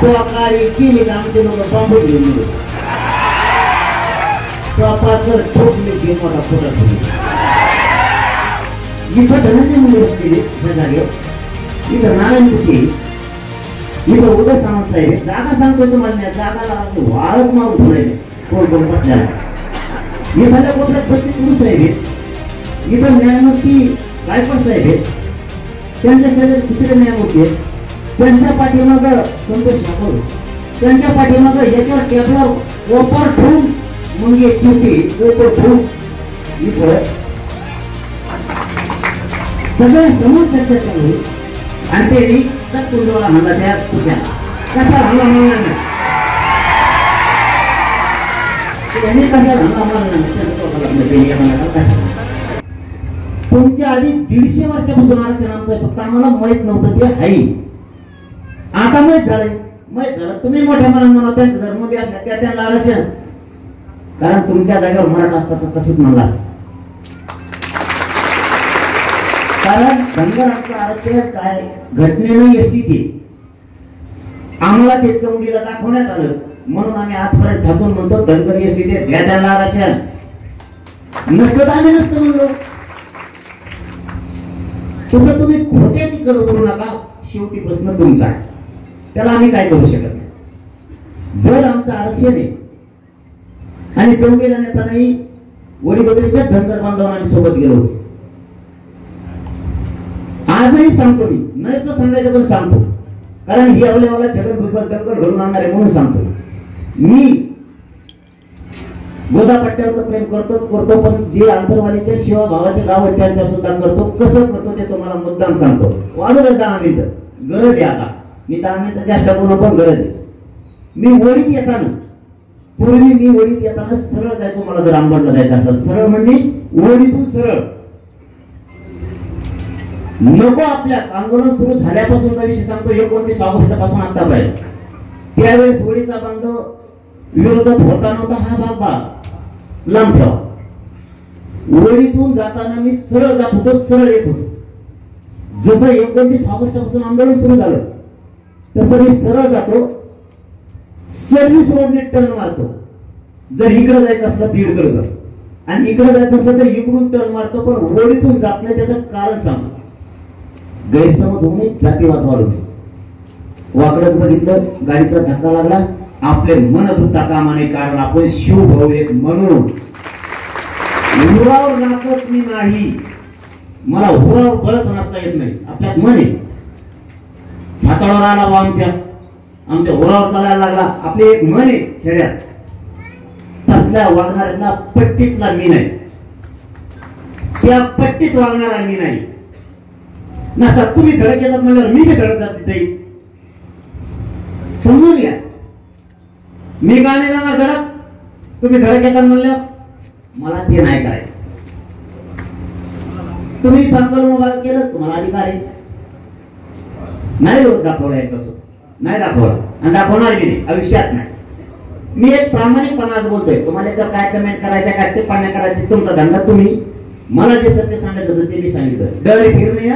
तो कार्य केली का आमचे लोक बांबू घेऊन गेले. तो जर ठोकले की मोठा फोटा ठोकले. इथं धनंजय मुंडे केले त्या जागेवर. इथं नारायणपूरची इथं उदय सामंत साहेब जागा सांगतोय तुम्हाला नाही. जागाला वाळत मारून ठेवले कोण कोण बसल्याला. इथल्या कोपऱ्यात बच्चे गुरु साहेब आहेत. इथं न्यायमूर्ती गायकवाड साहेब आहेत. त्यांच्या शरीर कुठे न्यायमूर्ती आहेत. त्यांच्या पाठीमाग संतोष ठाकूर. त्यांच्या पाठीमाग याच्यावर टेबलावर कोपर ठेवून मग एक शेवटी कोपर ठेवून इथं सगळ्या समोर चर्चा चालू होईल. आणि ते निघतात तुझ्याला म्हणला त्या तुझ्या कसा हल्ला म्हणला नाही. त्यांनी कसा हल्ला म्हणला नाही. कसा तुमच्या आधी 150 वर्षापासून आरक्षण आमचं फक्त आम्हाला माहित नव्हतं ते हाई. आता माहित झालंय. माहित झालं तुम्ही मोठ्या मनात म्हणा त्यांचं धर्म द्या त्या त्यांना आरक्षण. कारण तुमच्या जागेवर मराठा असतात तर तसंच म्हणला असत. कारण धनगरांचं आरक्षण काय घटनेनं एसटी आम्हाला ते चौंडीला दाखवण्यात आलं म्हणून आम्ही आजपर्यंत ठासून म्हणतो धनगर एसटी द्या त्यांना आरक्षण. नसतं आम्ही नसतं म्हणलो. तसं तुम्ही खोट्याची कड उडू नका. शेवटी प्रश्न तुमचा आहे. त्याला आम्ही काय करू शकत नाही. जर आमचं आरक्षण आहे आणि चौंडीला नेतानाही वडीबद्रीच्या धनगर बांधवांना आम्ही सोबत गेलो होतो. आजही सांगतो मी नाही तर सांगायचं पण सांगतो. कारण ही अवलेवाला छगन भुजबळ दंगल घडून आणणारे म्हणून सांगतो. मी गोदापट्ट्यावर तर प्रेम करतो पण जे आंतरवाडीच्या शिवा भावाचे गाव आहेत त्यांच्यावर सुद्धा करतो. कसं करतो ते तुम्हाला मुद्दाम सांगतो. वाढू दे 10 मिनिटं. गरज आहे आता. मी 10 मिनिटं जास्त बोलू पण गरज आहे. मी वडीत येताना पूर्वी मी वडीत येताना सरळ जायचो. मला जर आंबडला जायचं असलं सरळ म्हणजे वडीतून सरळ नको. आपल्या आंदोलन सुरू झाल्यापासूनचा विषय सांगतो. 29 ऑगस्ट पासून आतापर्यंत त्यावेळेस वडीचा बांधव विरोधात होता नव्हता हा बाबा लांब ठेवा. वडीतून जाताना मी सरळ जात होतो. सरळ येत होतो. जसं 29 ऑगस्ट पासून आंदोलन सुरू झालं तसं मी सरळ जातो. सर्व्हिस रोडने टर्न मारतो. जर इकडे जायचं असलं बीडकडे जर आणि इकडे जायचं असलं तर इकडून टर्न मारतो. पण वडीतून जात नाही त्याचं कारण सांगतो. गैरसमज होऊ नये. जातीवाद वाढू नये. वाकडच बघितलं गाडीचा धक्का लागला. आपले मन दुखता कामा नये. कारण आपण शिवभाऊ एक म्हणून हुरावर नाचत मी नाही. मला हुरावर बरंच नाचता येत नाही. आपल्यात मन आहे. साताळावर आला वा आमच्या हुरावर चालायला लागला. आपले एक मन आहे खेड्यात. तसल्या वागणाऱ्यातला पट्टीतला मी नाही. त्या पट्टीत वागणारा मी नाही. नसता तुम्ही धडक येतात म्हणल्यावर मी बी धडक जात तिथे. समजून घ्या. मी गाणे जाणार धडक. तुम्ही धडक येतात म्हणल्यावर मला ते नाही करायचं. तुम्ही आंदोलन उभा केलं तुम्हाला अधिकार आहे. नाही विरोध दाखवला एक तसं नाही दाखवला आणि दाखवणार मी नाही आयुष्यात नाही. मी एक प्रामाणिकपणा आज बोलतोय. तुम्हाला जर काय कमेंट करायच्या काय ते पाण्या करायचे तुमचा धंदा. तुम्ही मला जे सत्य सांगायचं होतं ते मी सांगितलं. डर फिर नाही.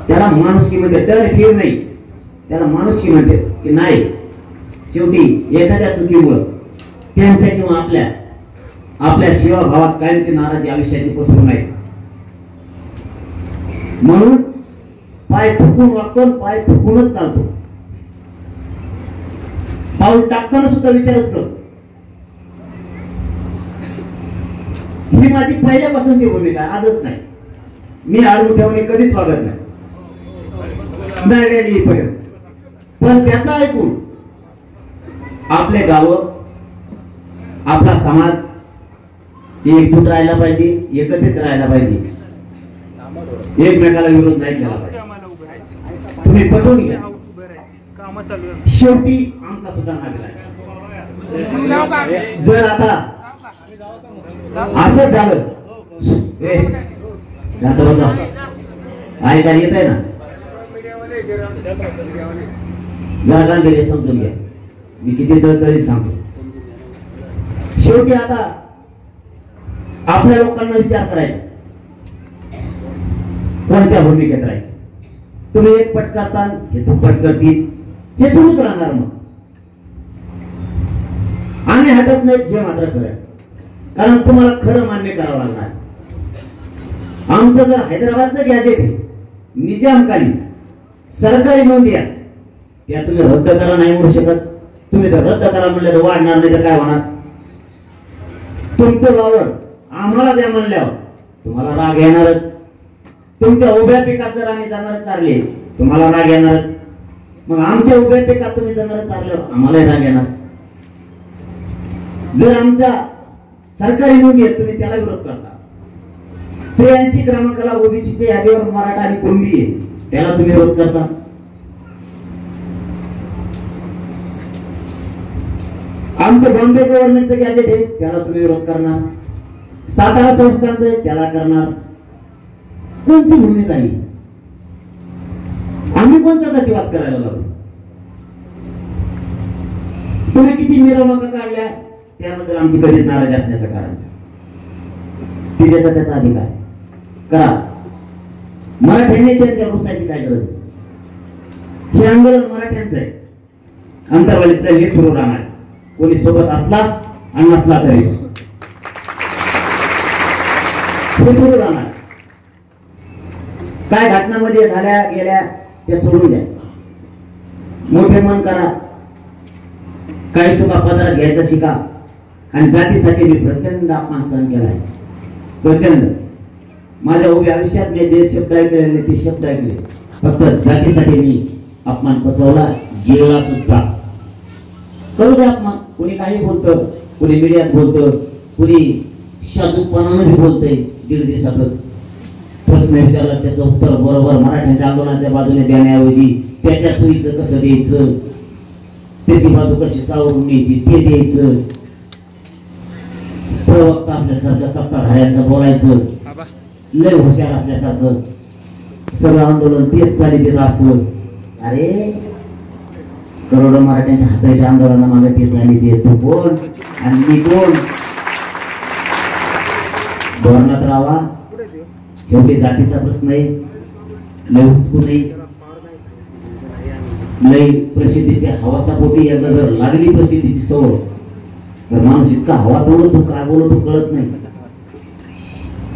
त्याला माणुसकी म्हणते. डर फिर नाही त्याला माणुसकी म्हणते की नाही. शेवटी एखाद्या चुकीमुळं त्यांच्या किंवा आपल्या शिवा भावात कायमची नाराजी आयुष्याची पसरू नाही. म्हणून पाय फुकून वागतो. पाय फुकूनच चालतो. पाऊल टाकताना सुद्धा विचारच करतो. ही माझी पहिल्यापासूनची भूमिका आहे. आजच नाही. मी आडमुठ्याने कधीच वागत नाही पर्यंत. पण त्याचा ऐकून आपले गाव आपला समाज एकजूट राहायला पाहिजे. एकत्रित राहायला पाहिजे. एकमेकाला विरोध नाही केला पाहिजे. तुम्ही पटवून घ्या. शेवटी आमचा सुद्धा नागरिक जर आता असंच झालं बसा ऐकायला येत आहे ना. जरा गेले समजून घ्या. मी किती तळतळी सांगतो. शेवटी आता आपल्या लोकांना विचार करायचा कोणत्या भूमिकेत राहायचं. तुम्ही एक पट करता हे दुप्पट करतील. हे सुरूच राहणार. मग आम्ही हटत नाहीत हे मात्र खरं, कारण तुम्हाला खरं मान्य करावं लागणार. आमचं जर हैदराबादचं गॅजेट आहे निजामकालीन सरकारी नोंदी आहे, त्या तुम्ही रद्द करा नाही म्हणू शकत. तुम्ही तर रद्द करा म्हणले तर वाढणार नाही तर काय होणार. तुमचं वावर आम्हाला द्या म्हणल्यावर तुम्हाला राग येणारच. तुमच्या उभ्या पिकात जर आम्ही जनावर चारले तुम्हाला राग येणारच. मग आमच्या उभ्या पिकात तुम्ही जनावर चारल्यावर आम्हालाही राग येणार. जर आमच्या सरकारी नोंदी आहेत तुम्ही त्याला विरोध करता. 83 क्रमांकाला ओबीसीच्या यादीवर मराठा आणि कुणबी आहे त्याला तुम्ही विरोध करता. आमचं बॉम्बे गव्हर्नमेंटचं गॅजेट आहे त्याला तुम्ही विरोध करणार. सातारा संस्थांचं आहे त्याला करणार. कोणती भूमिका आहे? आम्ही कोणता जातीवाद करायला लागलो? तुम्ही किती मिरवणुका काढल्या त्याबद्दल आमची कधीच नाराजी असण्याचं कारण. ती त्याचा अधिकार करा. मराठ्यांनी त्यांच्या रुसायची काय गरज? हे आंदोलन मराठ्यांचं आहे. अंतरवालीतलं हे सुरू राहणार. कोणी सोबत असला आणि नसला तरी हे सुरू राहणार. काय घटनामध्ये झाल्या गेल्या त्या सोडून द्या. मोठे मन करा. काही चुका पदरात घ्यायचा शिका. आणि जातीसाठी मी प्रचंड अपमान सहन केलाय. प्रचंड. माझ्या उभ्या आयुष्यात मी जे शब्द ऐकले ते शब्द ऐकले. फक्त जातीसाठी मी अपमान पचवला गेला सुद्धा. करू दे अपमान. कोणी काही बोलतं, कोणी मीडियात बोलतं, कोणी शाजूकपणानं भी बोलतंय. दीड दिवसातच प्रश्न विचारला त्याचं उत्तर बरोबर मराठ्यांच्या आंदोलनाच्या बाजूने देण्याऐवजी त्याच्या सोयीचं कसं द्यायचं, त्याची बाजू कशी सावरून घ्यायची ते द्यायचं. प्रवक्ता असल्यासारखं सत्ताधाऱ्यांचं बोलायचं. लय हुशार असल्यासारखं सगळं आंदोलन तेच चाली देत असं. अरे करोडो मराठ्यांच्या हाताच्या आंदोलनामागे ते चाली देत. तू कोण आणि मी कोण? धोरणात राहावा. शेवटी जातीचा प्रश्न आहे. लय हुसकू नाही. लय प्रसिद्धीच्या हवासापोटी एकदा जर लागली प्रसिद्धीची सवय तर माणूस इतका हवा तोडतो काय बोलतो कळत नाही.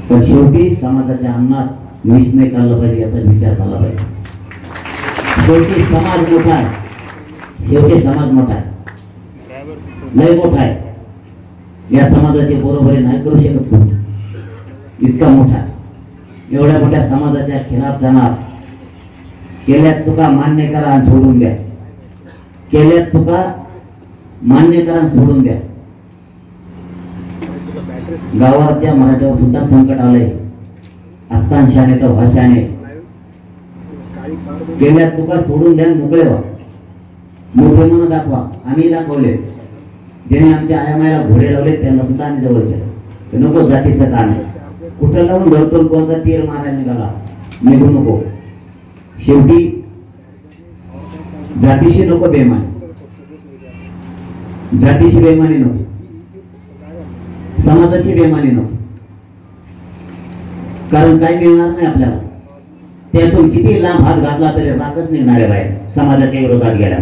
पण शेवटी समाजाच्या अन्नात विष नाही काढलं पाहिजे याचा विचार झाला पाहिजे. शेवटी समाज मोठा आहे. शेवटी समाज मोठा आहे. लय मोठा आहे. या समाजाची बरोबरी नाही करू शकत कोण. इतका मोठा. एवढ्या मोठ्या समाजाच्या खिलाफ जाणार. केल्या चुका मान्य करा आणि सोडून द्या. केल्या चुका मान्य करा आणि सोडून द्या. गावाच्या मराठ्यावर सुद्धा संकट आलंय. असतानशाने तर भाषाने. केल्या चुका सोडून द्या. मोकळे व्हा. मोठे मन दाखवा. आम्ही दाखवले. ज्याने आमच्या आयामायला घोडे लावले त्यांना सुद्धा आम्ही जवळ केलं. नको जातीचं काम आहे. कुठं लावून धरतो कोणचा तीर मारायला निघाला निघू नको. शेवटी जातीशी नको बेमानी. जातीशी बेमानी नको. समाजाची बेमानी नको. कारण काय मिळणार नाही आपल्याला. त्यातून किती लांब हात घातला तरी राखच निघणार आहे बाहेर. समाजाच्या विरोधात गेला.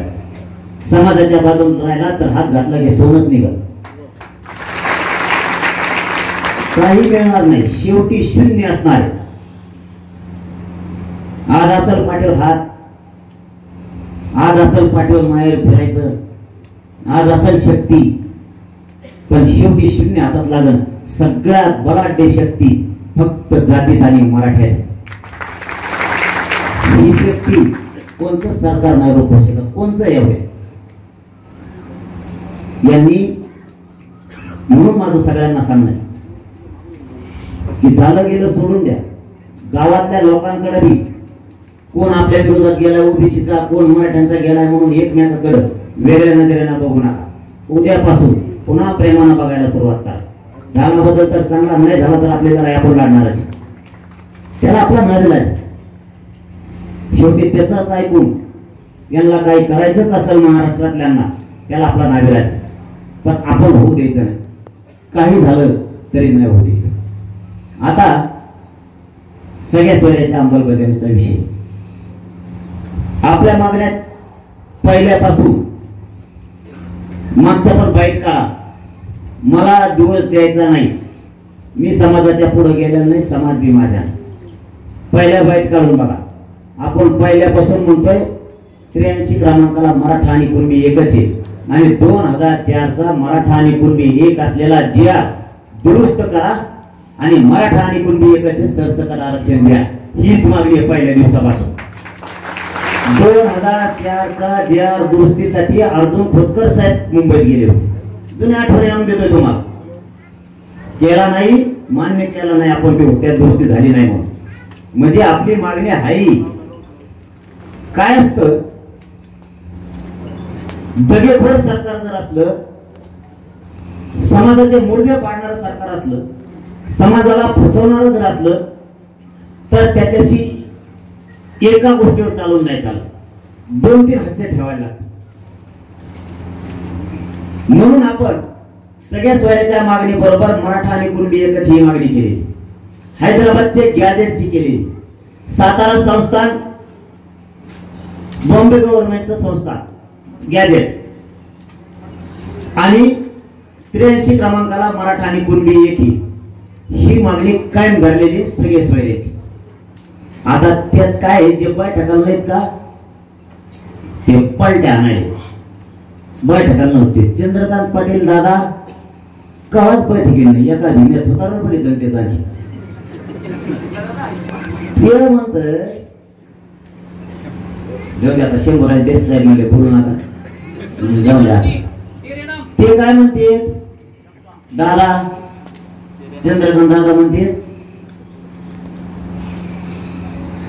समाजाच्या बाजून राहिला तर हात घातला की सोनच निघत. काही मिळणार नाही. शेवटी शून्य असणार. आज असल पाठीवर हात. आज असल पाठीवर माहेर फिरायचं. आज असल शक्ती. पण शेवटी शून्य हातात लागल. सगळ्यात बलाढ्य शक्ती फक्त जातीत आणि मराठ्यात. ही शक्ती कोणचं सरकार नाही रोखू शकत. कोणचं एवढे यांनी. म्हणून माझं सगळ्यांना सांगणं की झालं गेलं सोडून द्या. गावातल्या लोकांकडे बी कोण आपल्या विरोधात गेलाय ओबीसीचा कोण मराठ्यांचा गेलाय म्हणून एकमेकाकडे वेगळ्या नजरेनं बघू नका. उद्यापासून पुन्हा प्रेमानं बघायला सुरुवात करा. झाला बदल तर चांगला, नाही झाला तर आपले जरा आपण काढणारच. त्याला आपला नाविलाज. शेवटी त्याचाच ऐकून यांना काही करायचंच असेल महाराष्ट्रातल्यांना त्याला आपला नाविलाज. पण आपण होऊ द्यायचं नाही. काही झालं तरी नाही होऊ द्यायचं. आता सगळ्या सोयऱ्याच्या अंमलबजावणीचा विषय. आपल्या मागण्यात पहिल्यापासून मागच्या पण बाईट काढा, मला दिवस द्यायचा नाही, मी समाजाच्या पुढे गेलेला नाही, समाज बी माझ्या. पहिल्या बाईट काढून बघा. आपण पहिल्यापासून म्हणतोय 83 क्रमांकाला मराठा आणि कुणबी एकच आहे आणि 2004 चा मराठा आणि कुणबी एक असलेला जिया दुरुस्त करा आणि मराठा आणि कुणबी एकच सरसकट आरक्षण द्या. हीच मागणी आहे पहिल्या दिवसापासून. 2004 चा जिया दुरुस्तीसाठी अर्जुन खोतकर साहेब मुंबईत गेले होते. जुन्या आठवणी आणून देतोय तुम्हाला. केला नाही, मान्य केला नाही आपण, त्या दुरुस्ती झाली नाही म्हणून. म्हणजे आपली मागणी आहे. काय असतं, दगेखोर सरकार जर असलं, समाजाचे मुडदे पाडणारं सरकार असलं, समाजाला फसवणारं जर असलं, तर त्याच्याशी एका गोष्टीवर चालून नाही चालत, 2-3 हत्या ठेवायला लागतात. म्हणून आपण सगळ्या सोयऱ्याच्या मागणी बरोबर मराठा आणि कुणबी एकच ही मागणी केली. हैदराबादचे गॅजेटची केली, सातारा संस्थान, बॉम्बे गव्हर्नमेंटचं संस्थान गॅजेट आणि 83 क्रमांकाला मराठा आणि कुणबी एक ही मागणी कायम धरलेली सगळे सोयऱ्याची. आता त्यात काय जे बैठकाला नाहीत का ते पलट्या आणायले. बैठकाला नव्हते. चंद्रकांत पाटील दादा कवाच बैठकी नाही, एका भिम्यात होता ना बघितलं त्याचा. ते म्हणतंय जाऊ दे आता, 100 देश साहेब म्हणजे बोलू नका, जाऊ द्या. ते काय म्हणते दादा, चंद्रकांत दादा म्हणते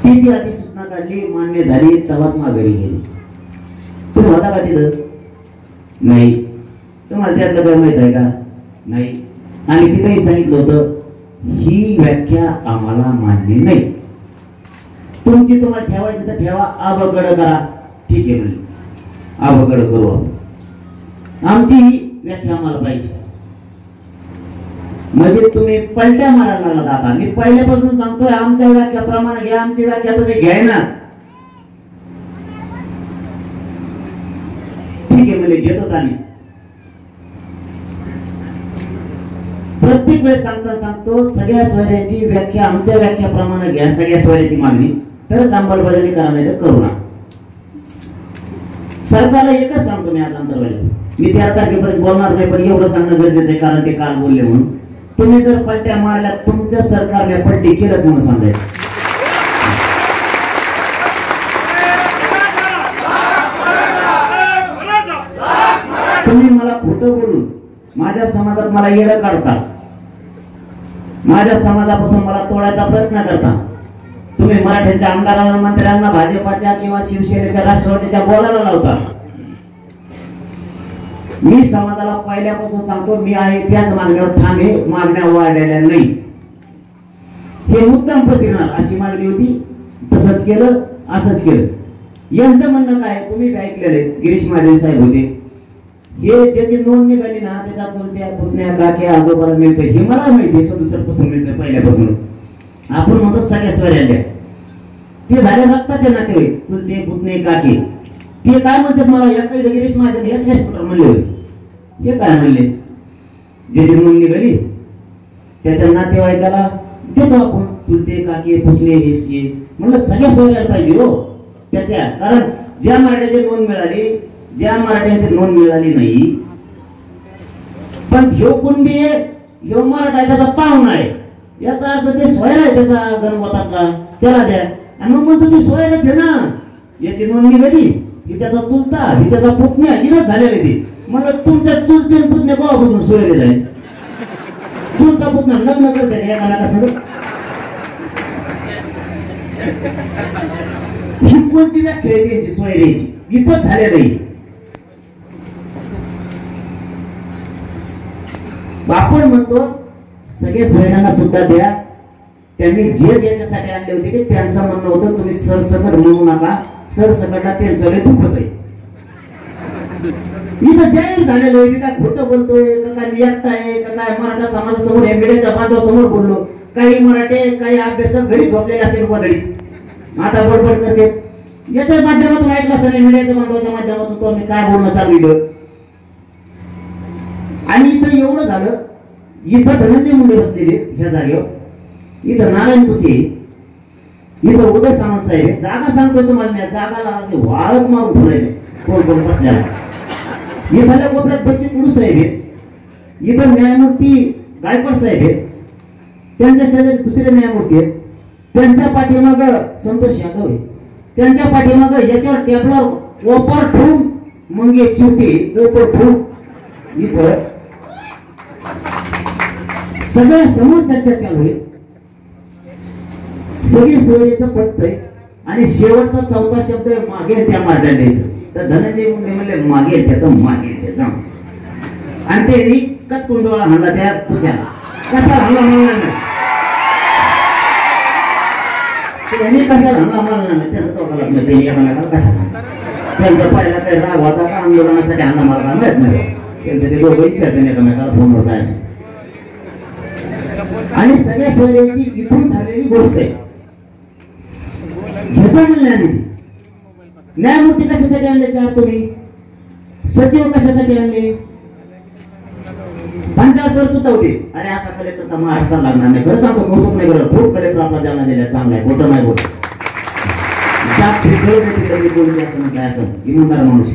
ती जी अधिसूचना काढली, मान्य झाली, तेव्हाच माघारी गेली. तुम्ही होता का तिथं? नाही. तुम्हाला त्यातलं काय माहित आहे का? नाही. आणि तिथेही सांगितलं होतं ही व्याख्या आम्हाला मान्य नाही, तुमची तुम्हाला ठेवायचं तर ठेवा, आबगड करा. ठीक आहे म्हणजे आबगड करू आपण, आमची ही व्याख्या आम्हाला पाहिजे. म्हणजे तुम्ही पलट्या मारायला लागलात. आता मी पहिल्यापासून सांगतोय आमच्या व्याख्याप्रमाणे घ्या, आमची व्याख्या तुम्ही घ्याय ना. ठीक आहे म्हणजे घेतो आम्ही. प्रत्येक वेळेस सांगतो सगळ्या सोयऱ्यांची व्याख्या आमच्या व्याख्याप्रमाणे घ्या, सगळ्या सोयऱ्याची मागणी, तरच अंमलबजावणी करा, नाही तर करू नका. सरकारला एकच सांगतो मी आज अंतर्वाली, मी 13 तारखेपर्यंत बोलणार नाही, पण एवढं सांगणं गरजेचं आहे कारण ते काल बोलले म्हणून. तुम्ही जर पलट्या मारल्या, तुमच्या सरकारने पलटी केलं म्हणून सांगायचं. तुम्ही मला खोटं बोलून माझ्या समाजात मला येडं काढता, माझ्या समाजापासून मला तोडायचा प्रयत्न करता. तुम्ही मराठ्यांच्या आमदारांना, मंत्र्यांना भाजपाच्या किंवा शिवसेनेच्या, राष्ट्रवादीच्या बोलायला लावता. मी समाजाला पहिल्यापासून सांगतो मी आहे त्याच मागण्यावर ठाम आहे, मागण्या वाढलेल्या नाही. हे मुद्दाम पसरणार अशी मागणी होती, तसंच केलं, असंच केलं. यांचं म्हणणं काय, तुम्ही ऐकलेले गिरीश महाजन साहेब होते, हे ज्याची नोंद निघाली ना त्याचा चुलत्या, पुतण्या, काक्या, आजोबाला मिळतं, हे मला माहिती, सदुसरपासून मिळतं पहिल्यापासून. आपण म्हणतो सगळ्या स्वऱ्याल्या, ते झाले रक्ताचे नातेवाईक, चुलते, पुतणे, काके. ते काय म्हणतात मला, या काही गिरीश महाजन याच व्यासपीठावर म्हणले होते. हे काय म्हणले, ज्याची नोंद निघाली त्याच्या नातेवाईकाला देतो आपण, चुलते, काके, पुतणे, हे म्हणलं सगळ्या सोयऱ्याला पाहिजे हो त्याच्या. कारण ज्या मराठ्याची नोंद मिळाली, ज्या मराठ्यांची नोंद मिळाली नाही, पण ह्यो कुणबी आहे, ह्यो मराठा त्याचा पाहुणा आहे, याचा अर्थ ते सोयरा आहे त्याचा गणवतातला, त्याला द्या. आणि मग म्हणतो ते सोयराच आहे ना, याची नोंद निघाली, ही त्याचा चुलता, ही त्याचा पुतण्या, हिरच झालेले ते. म्हणलं तुमच्या चुलते पुतण्या केव्हापासून सोयरे जाईल? चुलता पुतण्या लग्न करते एकाला सगळं. ही कोणची व्याख्या आहे त्याची सोयऱ्याची? इथंच झालेलं आहे. आपण म्हणतो सगळे सोयऱ्यांना सुद्धा द्या. त्यांनी जे ज्याच्यासाठी आणले होते की त्यांचं म्हणणं होतं तुम्ही सरसकट म्हणू नका, सरसकटला त्यांचं लय दुःख होतंय. मी तर जाहीर झालेलो आहे, मी काय खोटं बोलतोय का, काय मी एकटा आहे का, काय मराठा समाजासमोर या मीडियाच्या बांधवासमोर बोललो. काही मराठे, काही अभ्यासक घरी झोपलेले असतील पदडीत, आता बडबड करते. याच्या माध्यमातून ऐकलं असं नाही, मीडियाच्या बांधवाच्या माध्यमातून तो आम्ही काय बोलणं चालू. आणि इथं एवढं झालं, इथं धनंजय मुंडे बसलेले ह्या जागेवर, इथं नारायण कुचे, इथं उदय सामंत साहेब आहे. जागा सांगतोय तुम्हाला मी, जागाला वाळत मारून ठेवलंय कोण कोण बसल्याला. इथल्या कोपऱ्यात बच्ची कुडू साहेब आहेत, इथं न्यायमूर्ती गायकवाड साहेब आहेत, त्यांच्या शेजारी दुसरे न्यायमूर्ती आहेत, त्यांच्या पाठीमाग संतोष यादव आहे, त्यांच्या पाठीमाग याच्यावर टेबलवर ओपर ठेवून मंगे चिवटे ओपर ठेवून इथं सगळ्या समोर चर्चा चालू आहे. सगळी सोयीचं पटतंय आणि शेवटचा चौथा शब्द मागे त्या मार्गाला. तर धनंजय मुंडे म्हणले मागे त्या तर मागे त्याचा, आणि ते कच कुंडोळा हाणला त्या तुझ्याला कसा हाणला म्हणला नाही, त्यांनी कसा हाणला म्हणला नाही, त्याचा तो लागला त्यांनी एकामेकाला कसा त्यांचा पहिला काही राग होता का आंदोलनासाठी हाणला मारला माहित नाही. त्यांचं ते दोघं विचारते एकामेकाला फोनवर काय असं. आणि सगळ्या सोयऱ्यांची इथून ठरलेली गोष्ट आहे. घेतो म्हणले आम्ही. न्यायमूर्ती कशासाठी आणले चार तुम्ही, सचिव कशासाठी आणले, पंचायत सर सुद्धा होते. अरे असा कलेक्टर तर महाराष्ट्राला लागणार नाही. खरं सांगतो, कौतुक नाही करत, खूप कलेक्टर आपला जालना जिल्ह्यात चांगला आहे, खोटं नाही बोलत. असं म्हटलं असं इमानदार माणूस.